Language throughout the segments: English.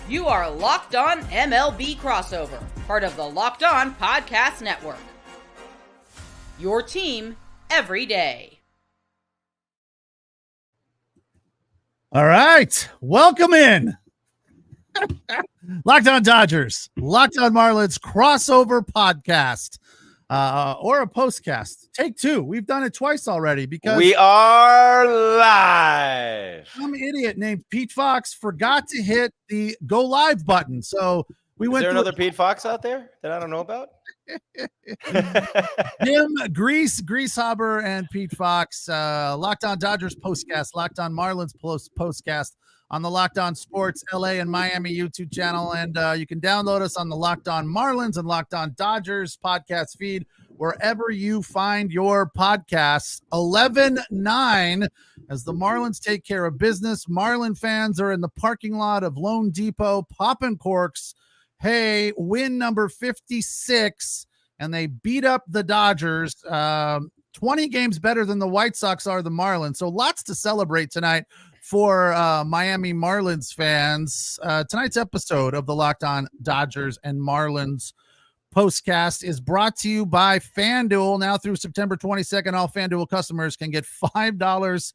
You are Locked On MLB Crossover, part of the Locked On Podcast Network. Your team every day. All right, welcome in. Locked On Dodgers, Locked On Marlins crossover podcast, or a postcast. Take two. We've done it twice already because we are live. Some idiot named Pete Fox forgot to hit the go live button. So we went. Is there another Pete Fox out there that I don't know about? Jim Greasehaber and Pete Fox, Locked On Dodgers postcast, Locked On Marlins postcast on the Locked On Sports LA and Miami YouTube channel. And you can download us on the Locked On Marlins and Locked On Dodgers podcast feed, wherever you find your podcasts. 11-9 as the Marlins take care of business. Marlin fans are in the parking lot of Lone Depot popping corks. Hey, win number 56, and they beat up the Dodgers. 20 games better than the White Sox are the Marlins. So lots to celebrate tonight for Miami Marlins fans. Tonight's episode of the Locked On Dodgers and Marlins postcast is brought to you by FanDuel. Now through September 22nd, all FanDuel customers can get $5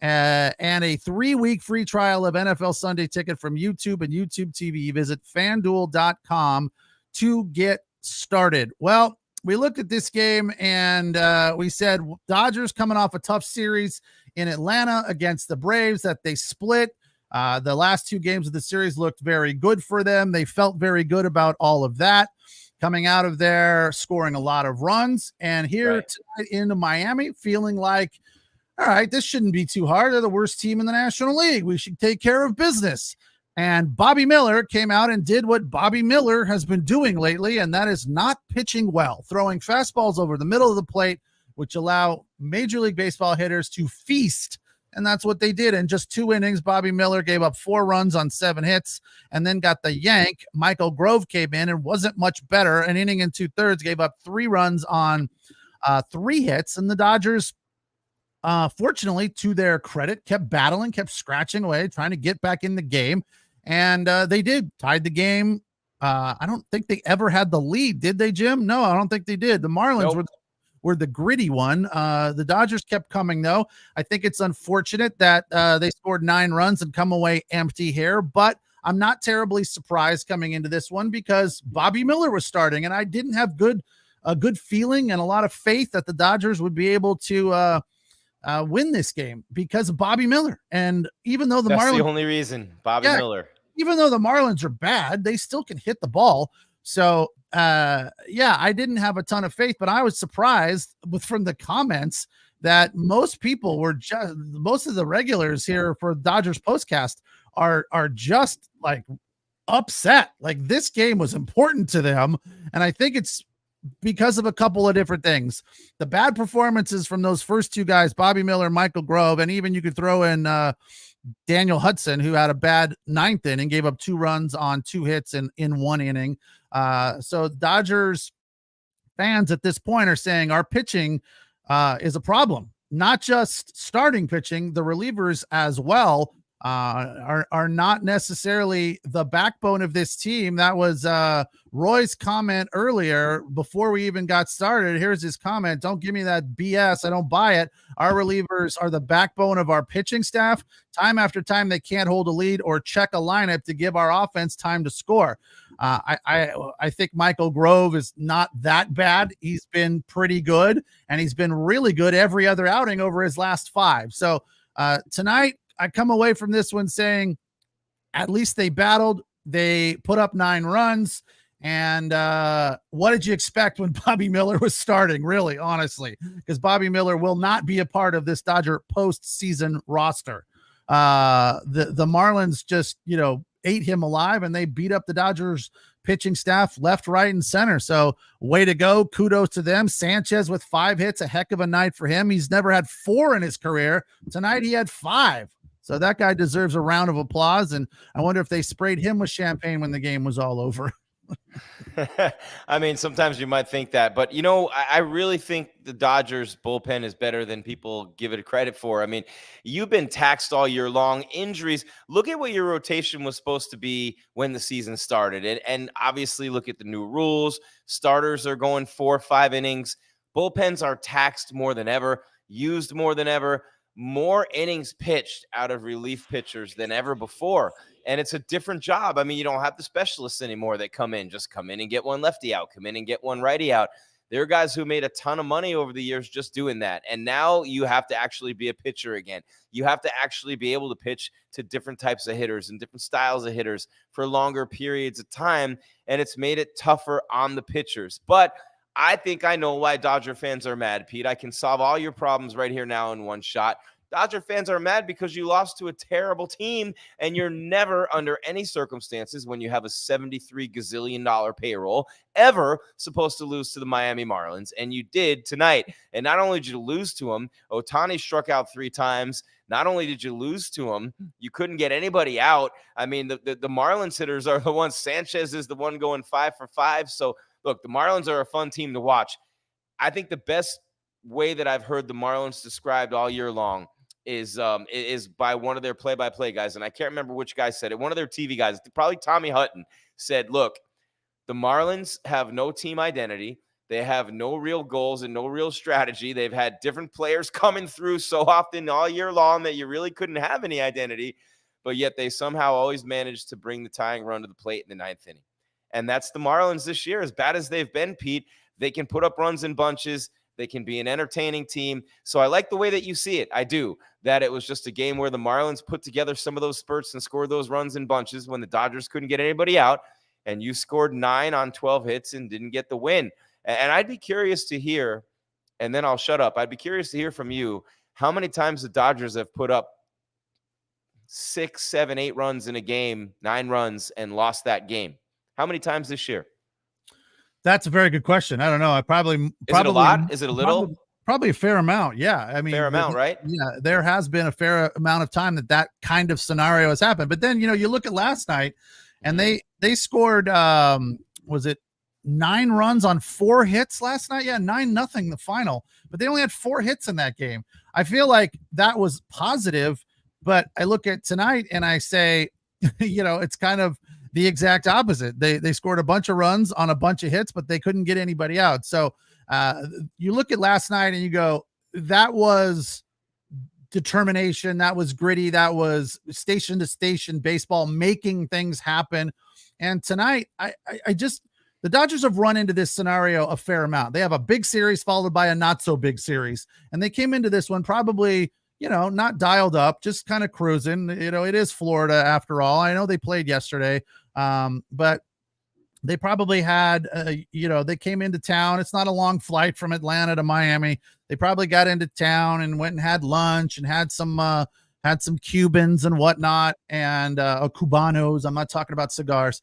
and a 3-week free trial of NFL Sunday Ticket from YouTube and YouTube TV. Visit FanDuel.com to get started. Well, we looked at this game and we said Dodgers coming off a tough series in Atlanta against the Braves that they split. The last two games of the series looked very good for them. They felt very good about all of that. Coming out of there, scoring a lot of runs. And here tonight into Miami, feeling like, all right, this shouldn't be too hard. They're the worst team in the National League. We should take care of business. And Bobby Miller came out and did what Bobby Miller has been doing lately, and that is not pitching well, throwing fastballs over the middle of the plate, which allow Major League Baseball hitters to feast. And that's what they did. In just 2 innings, Bobby Miller gave up 4 runs on 7 hits and then got the yank. Michael Grove came in and wasn't much better. An inning and 2/3, gave up 3 runs on 3 hits. And the Dodgers, fortunately, to their credit, kept battling, kept scratching away, trying to get back in the game. And they did. Tied the game. I don't think they ever had the lead. Did they, Jim? No, I don't think they did. The Marlins were the gritty one. The Dodgers kept coming, though. I think it's unfortunate that they scored 9 runs and come away empty here, but I'm not terribly surprised coming into this one because Bobby Miller was starting, and I didn't have a good feeling and a lot of faith that the Dodgers would be able to win this game because of Bobby Miller. And even though that's the only reason, Bobby Miller. Even though the Marlins are bad, they still can hit the ball. So I didn't have a ton of faith, but I was surprised from the comments that most people were most of the regulars here for Dodgers postcast are just like upset. Like this game was important to them. And I think it's because of a couple of different things. The bad performances from those first 2 guys, Bobby Miller, Michael Grove, and even you could throw in Daniel Hudson, who had a bad 9th inning, gave up 2 runs on 2 hits in 1 inning. So Dodgers fans at this point are saying our pitching is a problem, not just starting pitching, the relievers as well are not necessarily the backbone of this team. That was Roy's comment earlier before we even got started. Here's his comment. Don't give me that BS. I don't buy it. Our relievers are the backbone of our pitching staff. Time after time, they can't hold a lead or check a lineup to give our offense time to score. I think Michael Grove is not that bad. He's been pretty good, and he's been really good every other outing over his last 5. So tonight, I come away from this one saying at least they battled. They put up 9 runs. And what did you expect when Bobby Miller was starting, really, honestly? Because Bobby Miller will not be a part of this Dodger postseason roster. The Marlins just, ate him alive, and they beat up the Dodgers pitching staff left, right, and center. So way to go. Kudos to them. Sanchez with 5 hits, a heck of a night for him. He's never had 4 in his career. Tonight he had 5. So that guy deserves a round of applause. And I wonder if they sprayed him with champagne when the game was all over. I mean, sometimes you might think that, but I really think the Dodgers bullpen is better than people give it credit for. I mean, you've been taxed all year long. Injuries. Look at what your rotation was supposed to be when the season started. And obviously look at the new rules. Starters are going 4 or 5 innings. Bullpens are taxed more than ever, used more than ever, more innings pitched out of relief pitchers than ever before. And it's a different job. I mean, you don't have the specialists anymore that just come in and get one lefty out, come in and get one righty out. There are guys who made a ton of money over the years just doing that. And now you have to actually be a pitcher again. You have to actually be able to pitch to different types of hitters and different styles of hitters for longer periods of time. And it's made it tougher on the pitchers. But I think I know why Dodger fans are mad, Pete. I can solve all your problems right here now in one shot. Dodger fans are mad because you lost to a terrible team, and you're never, under any circumstances, when you have a $73 gazillion payroll, ever supposed to lose to the Miami Marlins, and you did tonight. And not only did you lose to them, Ohtani struck out 3 times. Not only did you lose to him, you couldn't get anybody out. I mean, the Marlins hitters are the ones. Sanchez is the one going 5 for 5. So, look, the Marlins are a fun team to watch. I think the best way that I've heard the Marlins described all year long is by one of their play-by-play guys, and I can't remember which guy said it. One of their TV guys, probably Tommy Hutton, said, look, the Marlins have no team identity. They have no real goals and no real strategy. They've had different players coming through so often all year long that you really couldn't have any identity, but yet they somehow always managed to bring the tying run to the plate in the 9th inning. And that's the Marlins this year. As bad as they've been, Pete, they can put up runs in bunches. They can be an entertaining team. So I like the way that you see it. I do. That it was just a game where the Marlins put together some of those spurts and scored those runs in bunches when the Dodgers couldn't get anybody out. And you scored 9 on 12 hits and didn't get the win. And I'd be curious to hear, and then I'll shut up. I'd be curious to hear from you how many times the Dodgers have put up 6, 7, 8 runs in a game, 9 runs, and lost that game. How many times this year? That's a very good question. I don't know. I probably is it a lot? Is it a little? Probably a fair amount. Yeah. I mean, fair amount, right? Yeah. There has been a fair amount of time that kind of scenario has happened. But then, you look at last night and they scored, was it 9 runs on 4 hits last night? Yeah. 9-0 the final, but they only had 4 hits in that game. I feel like that was positive, but I look at tonight and I say, it's kind of the exact opposite. They scored a bunch of runs on a bunch of hits, but they couldn't get anybody out. So you look at last night and you go, that was determination. That was gritty. That was station to station baseball, making things happen. And tonight, the Dodgers have run into this scenario a fair amount. They have a big series followed by a not so big series. And they came into this one probably, not dialed up, just kind of cruising. It is Florida after all. I know they played yesterday, but they probably had, they came into town. It's not a long flight from Atlanta to Miami. They probably got into town and went and had lunch and had some Cubans and whatnot and Cubanos. I'm not talking about cigars.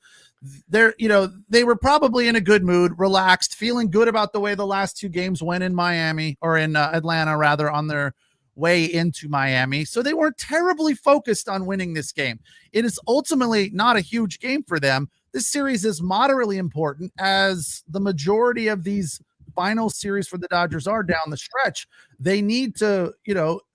They were probably in a good mood, relaxed, feeling good about the way the last 2 games went in Miami, or in Atlanta rather, on their way into Miami. So they weren't terribly focused on winning this game. It is ultimately not a huge game for them. This series is moderately important, as the majority of these final series for the Dodgers are down the stretch. They need to,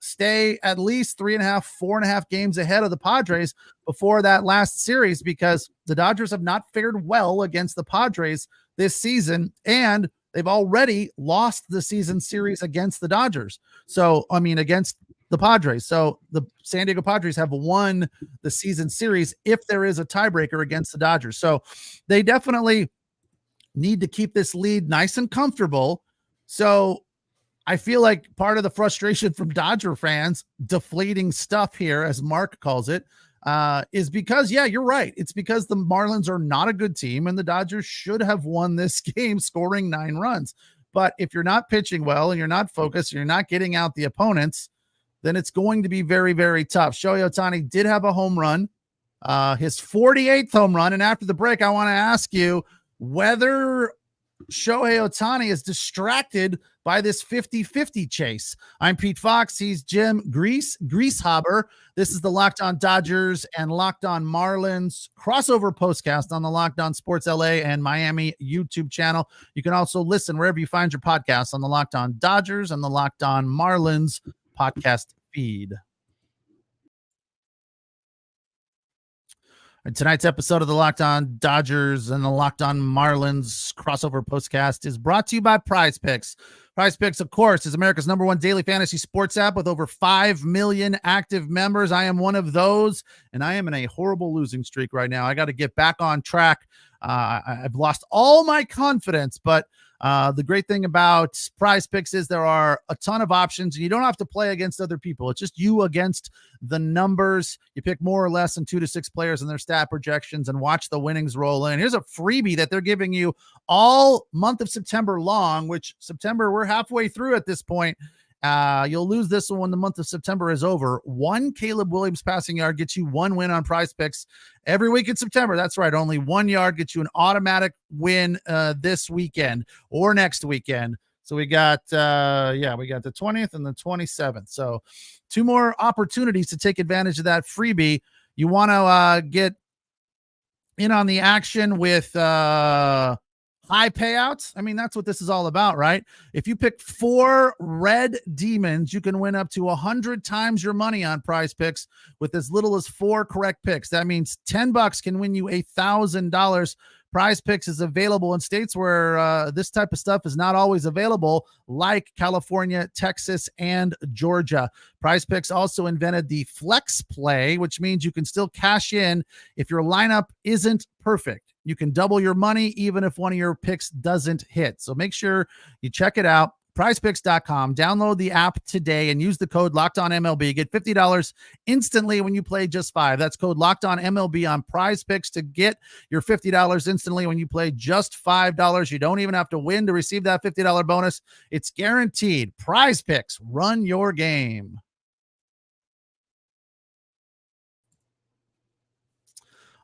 stay at least 3.5, 4.5 games ahead of the Padres before that last series, because the Dodgers have not fared well against the Padres this season, and they've already lost the season series against the Dodgers. So, against the Padres. So the San Diego Padres have won the season series if there is a tiebreaker against the Dodgers. So they definitely need to keep this lead nice and comfortable. So I feel like part of the frustration from Dodger fans, deflating stuff here, as Mark calls it, is because, yeah, you're right. It's because the Marlins are not a good team, and the Dodgers should have won this game scoring 9 runs. But if you're not pitching well and you're not focused, you're not getting out the opponents, then it's going to be very, very tough. Shohei Ohtani did have a home run, his 48th home run. And after the break, I want to ask you whether Shohei Ohtani has distracted by this 50-50 chase. I'm Pete Fox. He's Jim Greasehaber. This is the Locked On Dodgers and Locked On Marlins crossover postcast on the Locked On Sports LA and Miami YouTube channel. You can also listen wherever you find your podcasts on the Locked On Dodgers and the Locked On Marlins podcast feed. And tonight's episode of the Locked On Dodgers and the Locked On Marlins crossover postcast is brought to you by PrizePicks. PrizePicks, of course, is America's #1 daily fantasy sports app with over 5 million active members. I am one of those, and I am in a horrible losing streak right now. I got to get back on track. I've lost all my confidence, but the great thing about PrizePicks is there are a ton of options, and you don't have to play against other people. It's just you against the numbers. You pick more or less than 2 to 6 players and their stat projections and watch the winnings roll in. Here's a freebie that they're giving you all month of September long, which September, we're halfway through at this point. You'll lose this one when the month of September is over. 1 Caleb Williams passing yard gets you 1 win on PrizePicks every week in September. That's right. Only 1 yard gets you an automatic win this weekend or next weekend. So we got we got the 20th and the 27th. So 2 more opportunities to take advantage of that freebie. You want to get in on the action with high payouts. I mean, that's what this is all about, right? If you pick 4 red demons, you can win up to 100 times your money on PrizePicks with as little as 4 correct picks. That means $10 can win you $1,000. PrizePicks is available in states where this type of stuff is not always available, like California, Texas, and Georgia. PrizePicks also invented the flex play, which means you can still cash in if your lineup isn't perfect. You can double your money even if one of your picks doesn't hit. So make sure you check it out. PrizePicks.com. Download the app today and use the code LOCKEDONMLB. Get $50 instantly when you play just 5. That's code LOCKEDONMLB on PrizePicks to get your $50 instantly when you play just $5. You don't even have to win to receive that $50 bonus. It's guaranteed. PrizePicks. Run your game.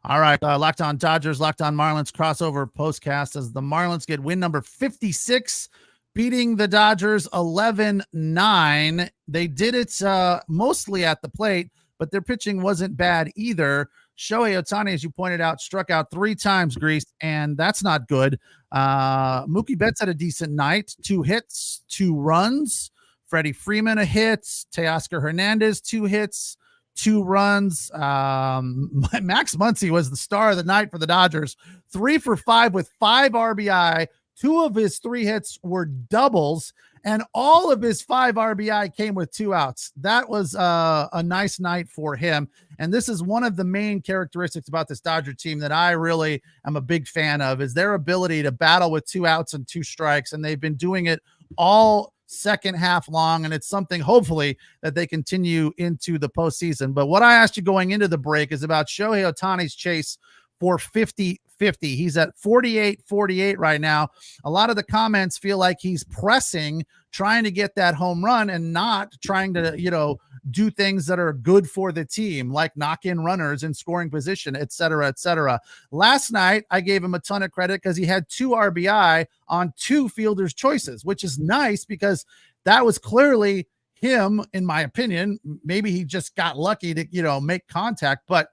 All right, Locked On Dodgers, Locked On Marlins crossover postcast as the Marlins get win number 56, beating the Dodgers 11-9. They did it mostly at the plate, but their pitching wasn't bad either. Shohei Ohtani, as you pointed out, struck out 3 times, Grease, and that's not good. Mookie Betts had a decent night, 2 hits, 2 runs. Freddie Freeman, a hit. Teoscar Hernandez, 2 hits, 2 runs. Max Muncy was the star of the night for the Dodgers. 3 for 5 with 5 RBI. 2 of his 3 hits were doubles, and all of his 5 RBI came with 2 outs. That was a nice night for him. And this is one of the main characteristics about this Dodger team that I really am a big fan of, is their ability to battle with 2 outs and 2 strikes. And they've been doing it all second half long, and it's something hopefully that they continue into the postseason. But what I asked you going into the break is about Shohei Ohtani's chase for 50-50. He's at 48-48 right now. A lot of the comments feel like he's pressing, trying to get that home run and not trying to, do things that are good for the team, like knock in runners in scoring position, et cetera, et cetera. Last night, I gave him a ton of credit because he had 2 RBI on 2 fielders' choices, which is nice because that was clearly him, in my opinion. Maybe he just got lucky to, make contact, but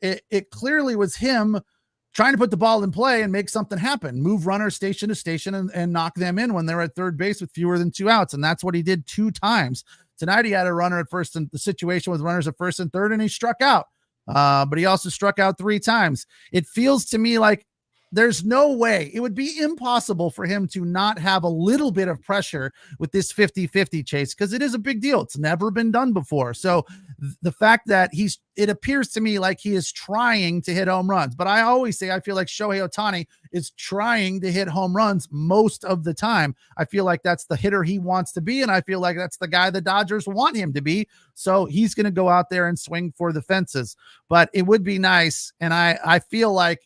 it clearly was him trying to put the ball in play and make something happen, move runners station to station and knock them in when they're at third base with fewer than 2 outs. And that's what he did 2 times. Tonight, he had a runner at first, and the situation with runners at first and third, and he struck out. But he also struck out 3 times. It feels to me like there's no way, it would be impossible for him to not have a little bit of pressure with this 50-50 chase, because it is a big deal. It's never been done before. So the fact that it appears to me like he is trying to hit home runs, but I always say, I feel like Shohei Ohtani is trying to hit home runs most of the time. I feel like that's the hitter he wants to be, and I feel like that's the guy the Dodgers want him to be. So he's going to go out there and swing for the fences, but it would be nice. And I feel like,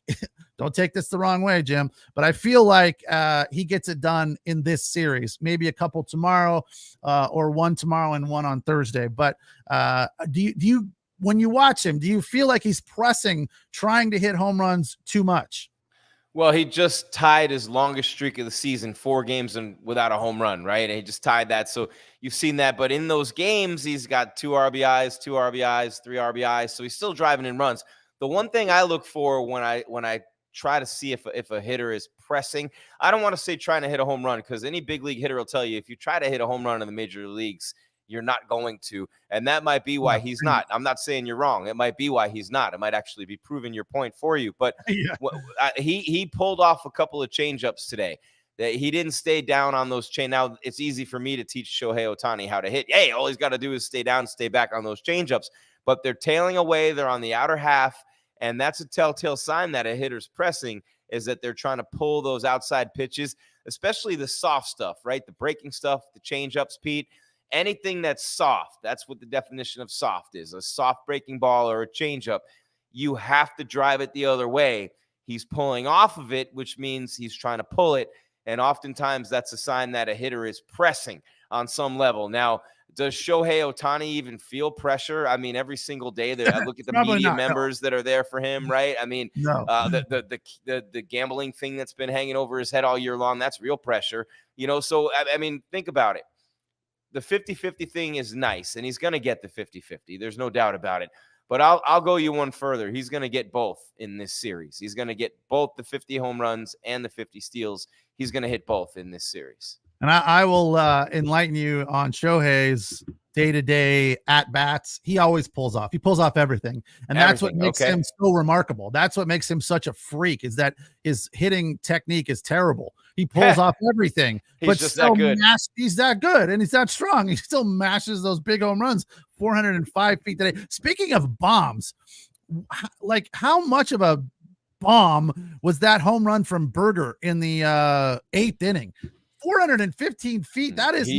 don't take this the wrong way, Jim, but I feel like he gets it done in this series, maybe a couple tomorrow or 1 tomorrow and 1 on Thursday. But do you, when you watch him, do you feel like he's pressing, trying to hit home runs too much? Well, he just tied his longest streak of the season, 4 games and without a home run, right? And he just tied that. So you've seen that. But in those games, he's got 2 RBIs, 2 RBIs, 3 RBIs. So he's still driving in runs. The one thing I look for when I try to see if a hitter is pressing, I don't want to say trying to hit a home run, because any big league hitter will tell you if you try to hit a home run in the major leagues, you're not going to. And that might be why he's not. I'm not saying you're wrong. It might be why he's not. It might actually be proving your point for you. But Yeah. he pulled off a couple of changeups today. That he didn't stay down on those chain. Now, it's easy for me to teach Shohei Ohtani how to hit. Hey, all he's got to do is stay down, stay back on those changeups. But they're tailing away. They're on the outer half. And that's a telltale sign that a hitter's pressing, is that they're trying to pull those outside pitches, especially the soft stuff, right? The breaking stuff, the changeups, Pete. Anything that's soft, that's what the definition of soft is, a soft breaking ball or a changeup. You have to drive it the other way. He's pulling off of it, which means he's trying to pull it. And oftentimes that's a sign that a hitter is pressing on some level. Now, does Shohei Ohtani even feel pressure? I mean, every single day that I look at the media members that are there for him, right? I mean, the gambling thing that's been hanging over his head all year long, that's real pressure. So, I mean, think about it. The 50-50 thing is nice, and he's going to get the 50-50. There's no doubt about it. But I'll go you one further. He's going to get both in this series. He's going to get both the 50 home runs and the 50 steals. He's going to hit both in this series. And I will enlighten you on Shohei's day-to-day at-bats. He always pulls off. He pulls off everything. And that's what makes him so remarkable. That's what makes him such a freak, is that his hitting technique is terrible. He pulls off everything. He's just that good. He's that good, and he's that strong. He still mashes those big home runs, 405 feet today. Speaking of bombs, like how much of a bomb was that home run from Berger in the 8th inning? 415 feet. That is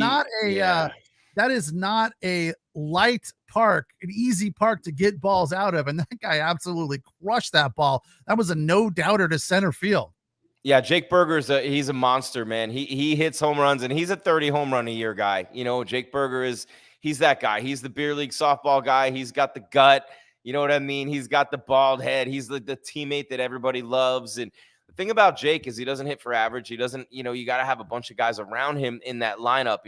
not a light park, an easy park to get balls out of. And that guy absolutely crushed that ball. That was a no doubter to center field. Yeah, Jake Berger's he's a monster, man. He hits home runs, and he's a 30 home run a year guy. Jake Berger he's that guy. He's the beer league softball guy. He's got the gut. You know what I mean? He's got the bald head. He's the teammate that everybody loves. And the thing about Jake is he doesn't hit for average. He doesn't, you got to have a bunch of guys around him in that lineup.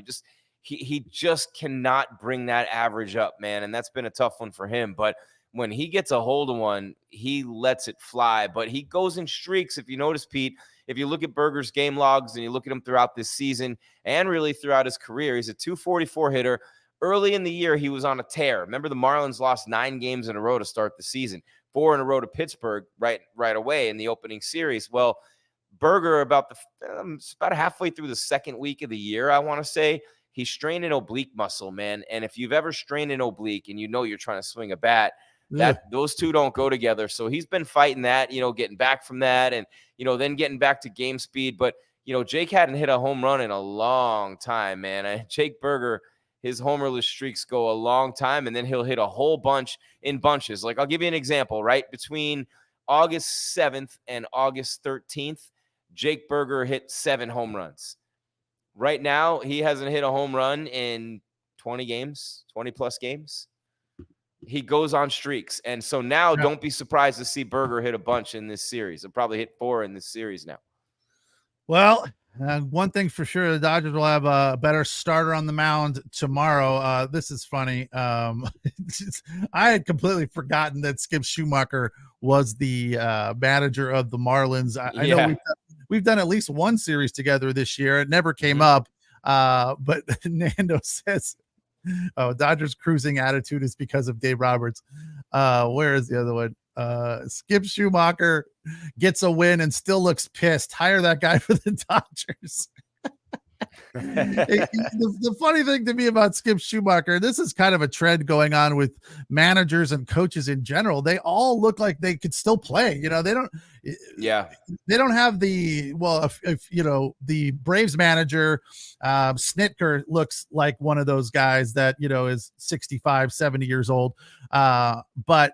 He just cannot bring that average up, man. And that's been a tough one for him. But when he gets a hold of one, he lets it fly. But he goes in streaks. If you notice, Pete, if you look at Berger's game logs and you look at him throughout this season and really throughout his career, he's a 244 hitter. Early in the year, he was on a tear. Remember, the Marlins lost 9 games in a row to start the season, 4 in a row to Pittsburgh right away in the opening series. Well, Berger, about halfway through the second week of the year, I want to say, he strained an oblique muscle, man. And if you've ever strained an oblique and you're trying to swing a bat, those two don't go together. So he's been fighting that, getting back from that and, then getting back to game speed. But, Jake hadn't hit a home run in a long time, man. Jake Berger, his homerless streaks go a long time, and then he'll hit a whole bunch in bunches. Like, I'll give you an example, right? Between August 7th and August 13th, Jake Berger hit 7 home runs. Right now, he hasn't hit a home run in 20 plus games. He goes on streaks. And so now don't be surprised to see Berger hit a bunch in this series. He'll probably hit 4 in this series now. Well, one thing for sure, the Dodgers will have a better starter on the mound tomorrow. This is funny. I had completely forgotten that Skip Schumacher was the manager of the Marlins. I know we've done at least one series together this year. It never came up. But Nando says, Dodgers cruising attitude is because of Dave Roberts. Where is the other one? Skip Schumacher gets a win and still looks pissed. Hire that guy for the Dodgers. The funny thing to me about Skip Schumacher, this is kind of a trend going on with managers and coaches in general. They all look like they could still play. They don't have if the Braves manager, Snitker, looks like one of those guys that, is 65, 70 years old. But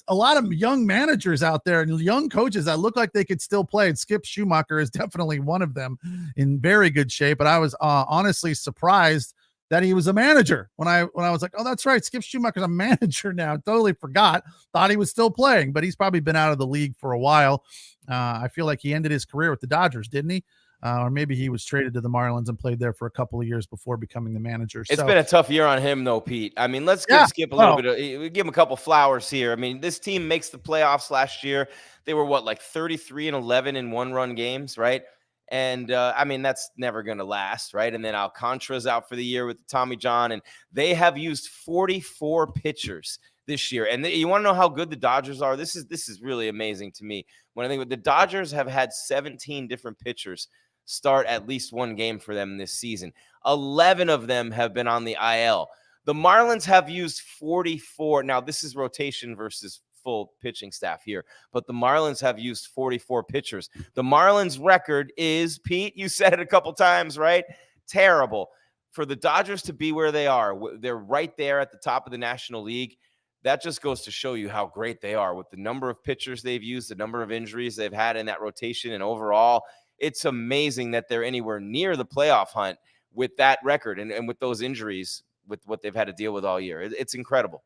a lot of young managers out there and young coaches that look like they could still play. And Skip Schumacher is definitely one of them, in very good shape. But I was honestly surprised that he was a manager when I was like, oh, that's right, Skip Schumaker's a manager now. Totally forgot. Thought he was still playing, but he's probably been out of the league for a while. I feel like he ended his career with the Dodgers, didn't he? Or maybe he was traded to the Marlins and played there for a couple of years before becoming the manager. It's been a tough year on him, though, Pete. I mean, let's give Skip a little bit of, give him a couple flowers here. I mean, this team makes the playoffs last year. They were like 33-11 in one-run games, right? And I mean, that's never going to last, right? And then Alcantara's out for the year with Tommy John, and they have used 44 pitchers this year. And you want to know how good the Dodgers are? This is really amazing to me. When I think the Dodgers have had 17 different pitchers start at least one game for them this season. 11 of them have been on the IL. The Marlins have used 44. Now, this is rotation versus full pitching staff here, but the Marlins have used 44 pitchers. The Marlins record is, Pete, you said it a couple times, right? Terrible. For the Dodgers to be where they are, they're right there at the top of the National League. That just goes to show you how great they are with the number of pitchers they've used, the number of injuries they've had in that rotation, and overall, it's amazing that they're anywhere near the playoff hunt with that record and with those injuries, with what they've had to deal with all year. It's incredible.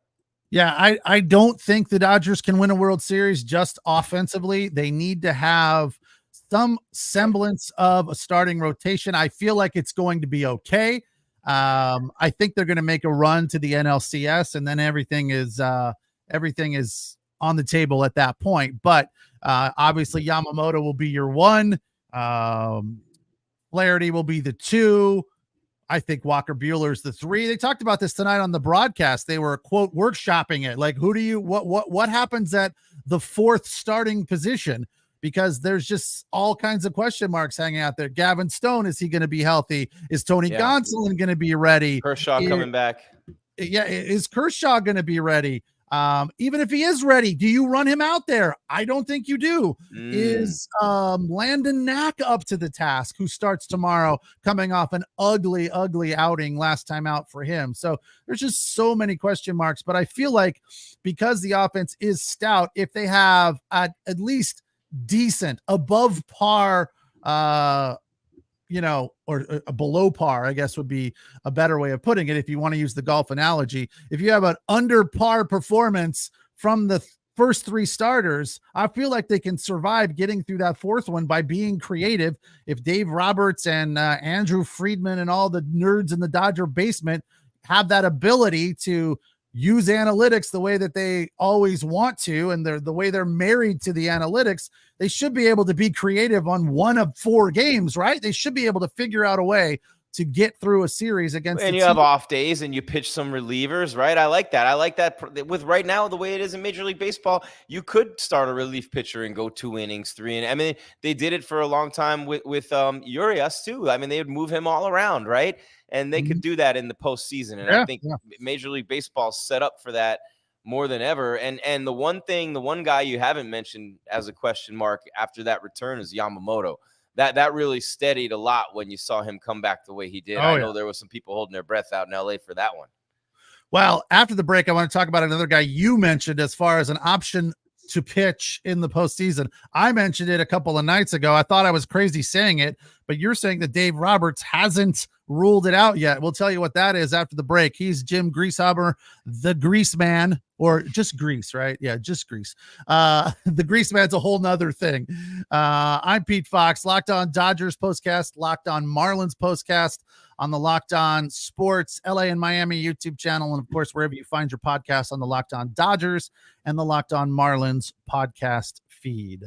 Yeah, I don't think the Dodgers can win a World Series just offensively. They need to have some semblance of a starting rotation. I feel like it's going to be okay. I think they're going to make a run to the NLCS, and then everything is on the table at that point. But obviously Yamamoto will be your one. Flaherty will be the 2. I think Walker Buehler's the 3. They talked about this tonight on the broadcast. They were, quote, workshopping it. Like, what happens at the 4th starting position? Because there's just all kinds of question marks hanging out there. Gavin Stone, is he going to be healthy? Is Tony Gonsolin going to be ready? Kershaw coming back. Yeah. Is Kershaw going to be ready? Even if he is ready, do you run him out there? I don't think you do. Is Landon Knack up to the task, who starts tomorrow, coming off an ugly outing last time out for him? So there's just so many question marks, but I feel like because the offense is stout, if they have at least decent above par, or below par, I guess would be a better way of putting it. If you want to use the golf analogy, if you have an under par performance from the first 3 starters, I feel like they can survive getting through that 4th one by being creative. If Dave Roberts and Andrew Friedman and all the nerds in the Dodger basement have that ability to use analytics the way that they always want to, and the way they're married to the analytics, they should be able to be creative on 1 of 4 games, right? They should be able to figure out a way to get through a series against. And you have off days and you pitch some relievers, right? I like that. I like that. With right now, the way it is in Major League Baseball, you could start a relief pitcher and go 2 innings, 3 innings. I mean, they did it for a long time with Urias too. I mean, they would move him all around, right? And they could do that in the postseason. And I think Major League Baseball is set up for that more than ever. And the one guy you haven't mentioned as a question mark after that return is Yamamoto. That really steadied a lot when you saw him come back the way he did. I know there was some people holding their breath out in LA for that one. Well, after the break, I want to talk about another guy you mentioned as far as an option to pitch in the postseason. I mentioned it a couple of nights ago. I thought I was crazy saying it, but you're saying that Dave Roberts hasn't ruled it out yet. We'll tell you what that is after the break. He's Jim Greasehaber, the Grease Man, or just Grease, right? Yeah, just Grease. The Grease Man's a whole nother thing. I'm Pete Fox, Locked On Dodgers Postcast, Locked On Marlins Postcast on the Locked On Sports LA and Miami YouTube channel, and of course, wherever you find your podcast on the Locked On Dodgers and the Locked On Marlins podcast feed.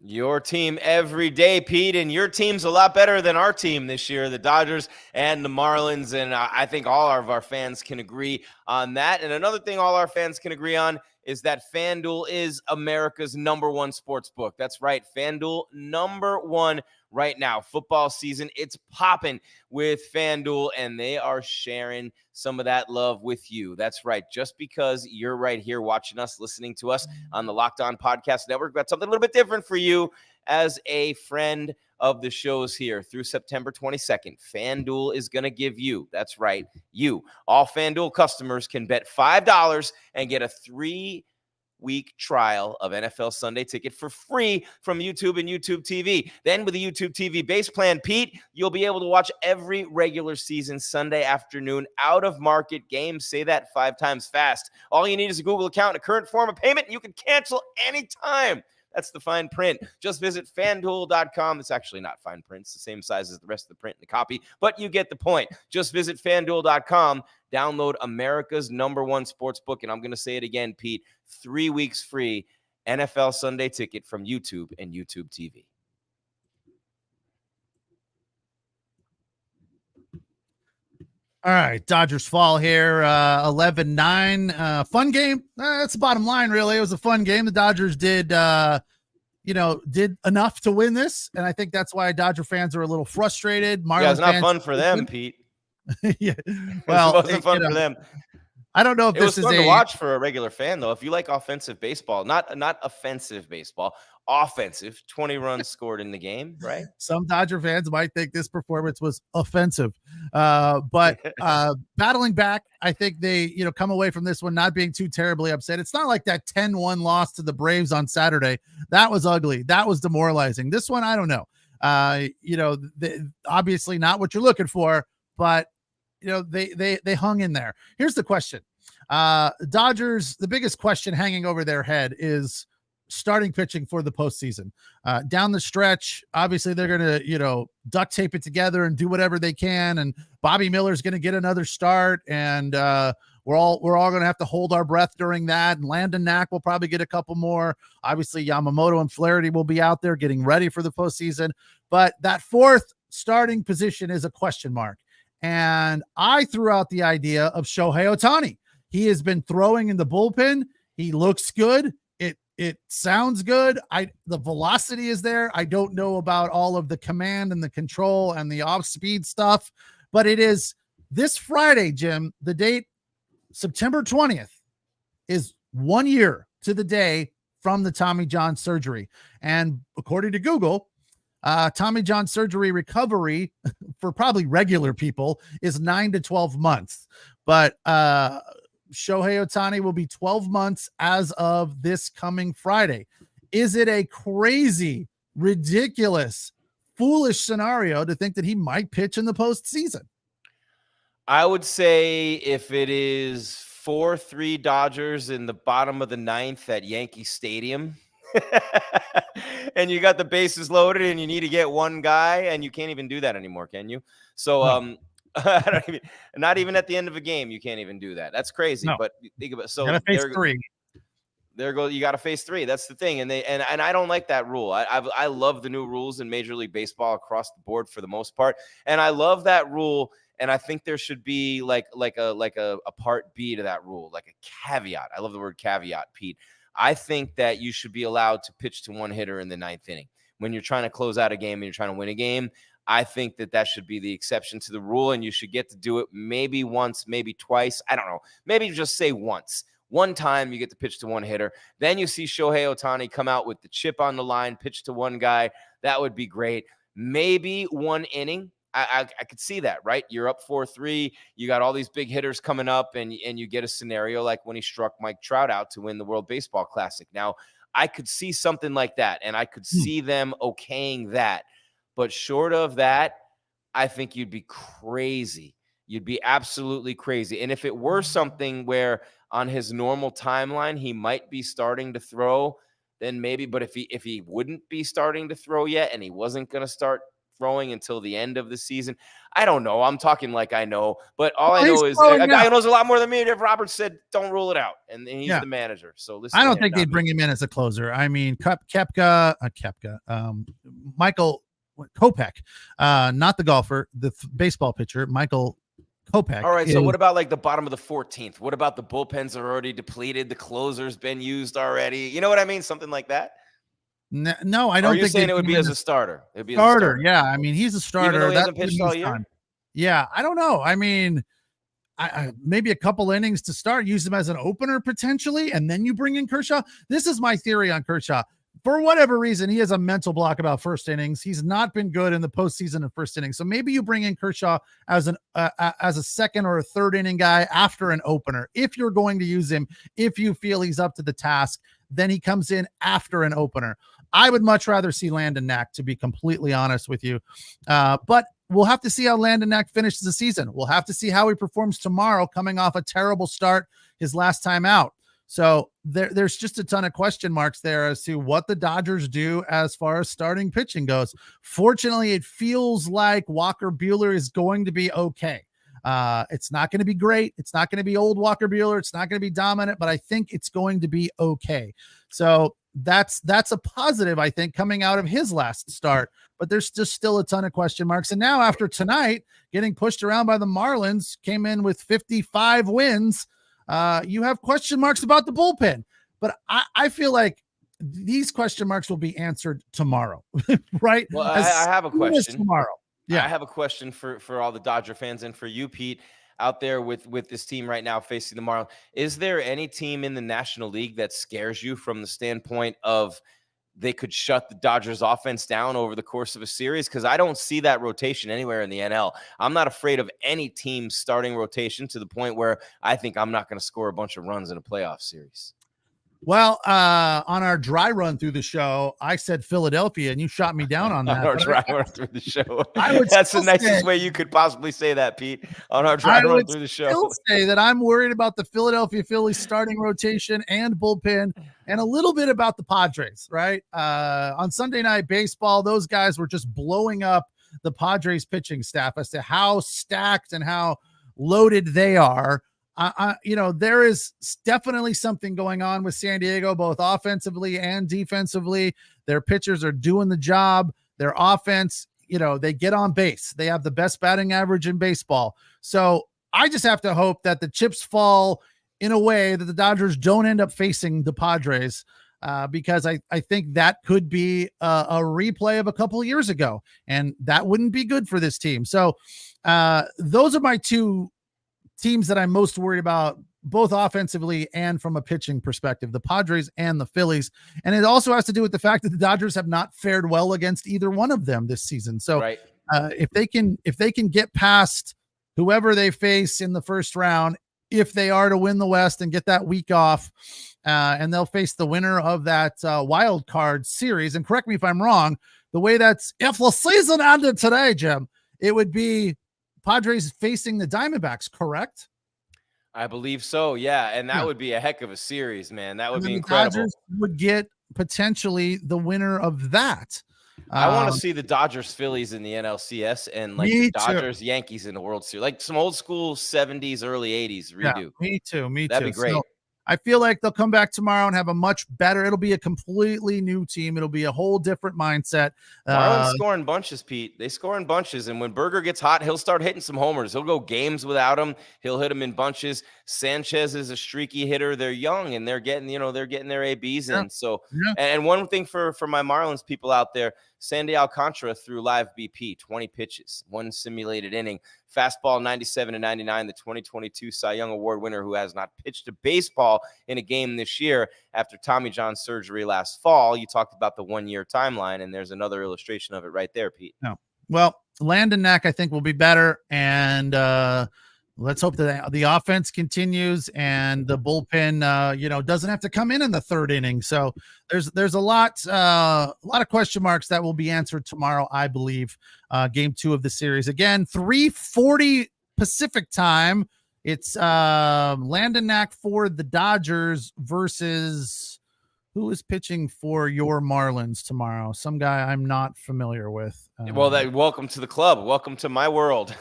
Your team every day, Pete, and your team's a lot better than our team this year, the Dodgers and the Marlins, and I think all of our fans can agree on that. And another thing all our fans can agree on is that FanDuel is America's #1 sports book. That's right, FanDuel #1 right now. Football season, it's popping with FanDuel, and they are sharing some of that love with you. That's right. Just because you're right here watching us, listening to us on the Locked On Podcast Network, got something a little bit different for you as a friend of the shows here through September 22nd. FanDuel is going to give you, that's right, you, all FanDuel customers can bet $5 and get a week trial of NFL Sunday Ticket for free from YouTube and YouTube TV. Then with the YouTube TV base plan, Pete, you'll be able to watch every regular season Sunday afternoon out-of-market games. Say that 5 times fast. All you need is a Google account and a current form of payment, and you can cancel anytime. That's the fine print. Just visit FanDuel.com. It's actually not fine print. It's the same size as the rest of the print in the copy, but you get the point. Just visit FanDuel.com. Download America's #1 sportsbook, and I'm going to say it again, Pete, 3 weeks free NFL Sunday Ticket from YouTube and YouTube TV. All right, Dodgers fall here, 11-9. Fun game. That's the bottom line, really. It was a fun game. The Dodgers did enough to win this, and I think that's why Dodger fans are a little frustrated. Yeah, it's not fun for them, Pete. Yeah, well, it wasn't fun for them. I don't know if this is fun to watch for a regular fan, though. If you like offensive baseball, not offensive baseball, offensive, 20 runs scored in the game, right? Some Dodger fans might think this performance was offensive, but battling back, I think they, come away from this one not being too terribly upset. It's not like that 10-1 loss to the Braves on Saturday. That was ugly. That was demoralizing. This one, I don't know. Obviously not what you're looking for, but they hung in there. Here's the question. Dodgers, the biggest question hanging over their head is starting pitching for the postseason. Down the stretch, obviously they're going to, duct tape it together and do whatever they can. And Bobby Miller's going to get another start. And we're all going to have to hold our breath during that. And Landon Knack will probably get a couple more. Obviously Yamamoto and Flaherty will be out there getting ready for the postseason. But that fourth starting position is a question mark. And I threw out the idea of Shohei Ohtani. He has been throwing in the bullpen. He looks good. It sounds good. The velocity is there. I don't know about all of the command and the control and the off-speed stuff, but it is this Friday, Jim. The date, September 20th, is 1 year to the day from the Tommy John surgery. And according to Google, Tommy John surgery recovery for probably regular people is 9 to 12 months. But Shohei Ohtani will be 12 months as of this coming Friday. Is it a crazy, ridiculous, foolish scenario to think that he might pitch in the postseason? I would say if it is 4-3 Dodgers in the bottom of the ninth at Yankee Stadium, and you got the bases loaded and you need to get one guy, and you can't even do that anymore, can you? So, not even at the end of a game, you can't even do that. That's crazy. No. But think about so there go. You got to face 3. That's the thing. And I don't like that rule. I love the new rules in Major League Baseball across the board for the most part, and I love that rule. And I think there should be like a part B to that rule, like a caveat. I love the word caveat, Pete. I think that you should be allowed to pitch to one hitter in the 9th inning when you're trying to close out a game and you're trying to win a game. I think that should be the exception to the rule, and you should get to do it maybe once, maybe twice. I don't know. Maybe just say once. One time you get to pitch to one hitter. Then you see Shohei Ohtani come out with the chip on the line, pitch to one guy. That would be great. Maybe 1 inning. I could see that, right? You're up 4-3. You got all these big hitters coming up, and you get a scenario like when he struck Mike Trout out to win the World Baseball Classic. Now, I could see something like that, and I could see them okaying that. But short of that, I think you'd be crazy. You'd be absolutely crazy. And if it were something where on his normal timeline, he might be starting to throw, then maybe. But if he wouldn't be starting to throw yet, and he wasn't going to start throwing until the end of the season, I don't know. I'm talking like I know. But all I know is a guy who knows a lot more than me. If Robert said, don't rule it out. And he's the manager. So listen, I don't think they'd bring him in as a closer. I mean, Michael Kopech, not the golfer, the baseball pitcher, Michael Kopech. All right. So what about like the bottom of the 14th? What about the bullpens are already depleted? The closer's been used already. You know what I mean? Something like that. No, I don't think. You're saying it would be as a starter. It'd be starter. Yeah. I mean, he's a starter. Even though he hasn't pitched all year. Time. Yeah. I don't know. I mean, I maybe a couple innings to start, use him as an opener potentially, and then you bring in Kershaw. This is my theory on Kershaw. for whatever reason, he has a mental block about first innings. He's not been good in the postseason of first innings. So maybe you bring in Kershaw as a second or a third inning guy after an opener. If you're going to use him, if you feel he's up to the task, then he comes in after an opener. I would much rather see Landon Knack, to be completely honest with you. But we'll have to see how Landon Knack finishes the season. We'll have to see how he performs tomorrow, coming off a terrible start his last time out. So there's just a ton of question marks there as to what the Dodgers do as far as starting pitching goes. Fortunately, it feels like Walker Buehler is going to be okay. It's not going to be great. It's not going to be old Walker Buehler. It's not going to be dominant, but I think it's going to be okay. So that's a positive, I think, coming out of his last start, but there's just still a ton of question marks. And now after tonight, getting pushed around by the Marlins, came in with 55 wins. You have question marks about the bullpen, but I feel like these question marks will be answered tomorrow, right? Well, I have a question tomorrow. Yeah, I have a question for all the Dodger fans and for you, Pete, out there with this team right now facing the Marlins. Is there any team in the National League that scares you from the standpoint of they could shut the Dodgers offense down over the course of a series? Because I don't see that rotation anywhere in the NL. I'm not afraid of any team starting rotation to the point where I think I'm not going to score a bunch of runs in a playoff series. Well, on our dry run through the show, I said Philadelphia, and you shot me down on that. On our dry run through the show. That's the nicest way you could possibly say that, Pete. On our dry run through the show. I would say that I'm worried about the Philadelphia Phillies starting rotation and bullpen, and a little bit about the Padres, right? On Sunday Night Baseball, those guys were just blowing up the Padres pitching staff as to how stacked and how loaded they are. There is definitely something going on with San Diego, both offensively and defensively. Their pitchers are doing the job. Their offense, they get on base. They have the best batting average in baseball. So I just have to hope that the chips fall in a way that the Dodgers don't end up facing the Padres, because I think that could be a replay of a couple of years ago, and that wouldn't be good for this team. So those are my two teams that I'm most worried about, both offensively and from a pitching perspective, the Padres and the Phillies. And it also has to do with the fact that the Dodgers have not fared well against either one of them this season. So right. If they can get past whoever they face in the first round, if they are to win the West and get that week off, and they'll face the winner of that wild card series. And correct me if I'm wrong, the way that's, if the season ended today, Jim, it would be Padres facing the Diamondbacks, correct? I believe so, yeah. And that would be a heck of a series, man. That would be incredible. The Dodgers would get potentially the winner of that. I want to see the Dodgers Phillies in the NLCS and like the Dodgers Yankees in the World Series, like some old school 70s, early 80s redo. Yeah, me too. That'd be great. So, I feel like they'll come back tomorrow and have a much better, it'll be a completely new team. It'll be a whole different mindset. Marlins scoring bunches, Pete. They score in bunches. And when Berger gets hot, he'll start hitting some homers. He'll go games without him. He'll hit them in bunches. Sanchez is a streaky hitter. They're young and they're getting their ABs in. So, and one thing for my Marlins people out there, Sandy Alcantara threw live BP, 20 pitches, one simulated inning. Fastball 97-99, the 2022 Cy Young Award winner who has not pitched a baseball in a game this year after Tommy John surgery last fall. You talked about the 1-year timeline, and there's another illustration of it right there, Pete. No. Well, Landon Knack, I think, will be better, and let's hope that the offense continues and the bullpen, doesn't have to come in the third inning. So there's a lot of question marks that will be answered tomorrow, I believe. Game 2 of the series. Again, 3:40 Pacific time. It's Landon Knack for the Dodgers versus who is pitching for your Marlins tomorrow? Some guy I'm not familiar with. Welcome to the club. Welcome to my world.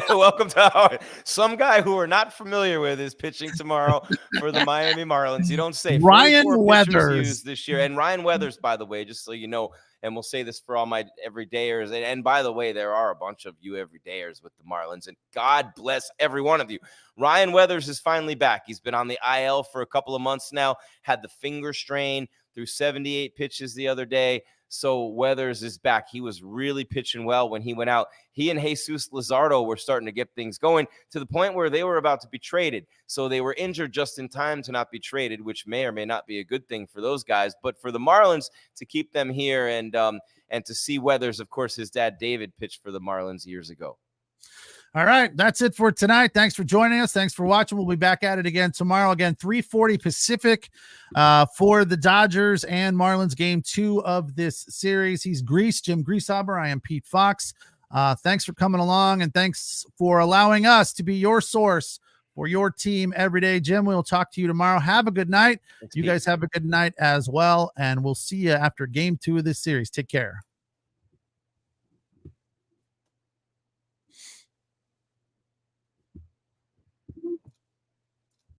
Welcome to some guy who we're not familiar with is pitching tomorrow for the Miami Marlins. You don't say. Ryan Weathers this year, and Ryan Weathers, by the way, just so you know, and we'll say this for all my everydayers. And by the way, there are a bunch of you everydayers with the Marlins, and God bless every one of you. Ryan Weathers is finally back. He's been on the IL for a couple of months now, had the finger strain, threw 78 pitches the other day. So Weathers is back. He was really pitching well when he went out. He and Jesus Luzardo were starting to get things going to the point where they were about to be traded. So they were injured just in time to not be traded, which may or may not be a good thing for those guys. But for the Marlins to keep them here and to see Weathers, of course, his dad David pitched for the Marlins years ago. All right, that's it for tonight. Thanks for joining us. Thanks for watching. We'll be back at it again tomorrow. Again, 3:40 Pacific for the Dodgers and Marlins game 2 of this series. He's Jim Greasehaber. I am Pete Fox. Thanks for coming along, and thanks for allowing us to be your source for your team every day. Jim, we'll talk to you tomorrow. Have a good night. Thanks, you guys have a good night as well, and we'll see you after game 2 of this series. Take care.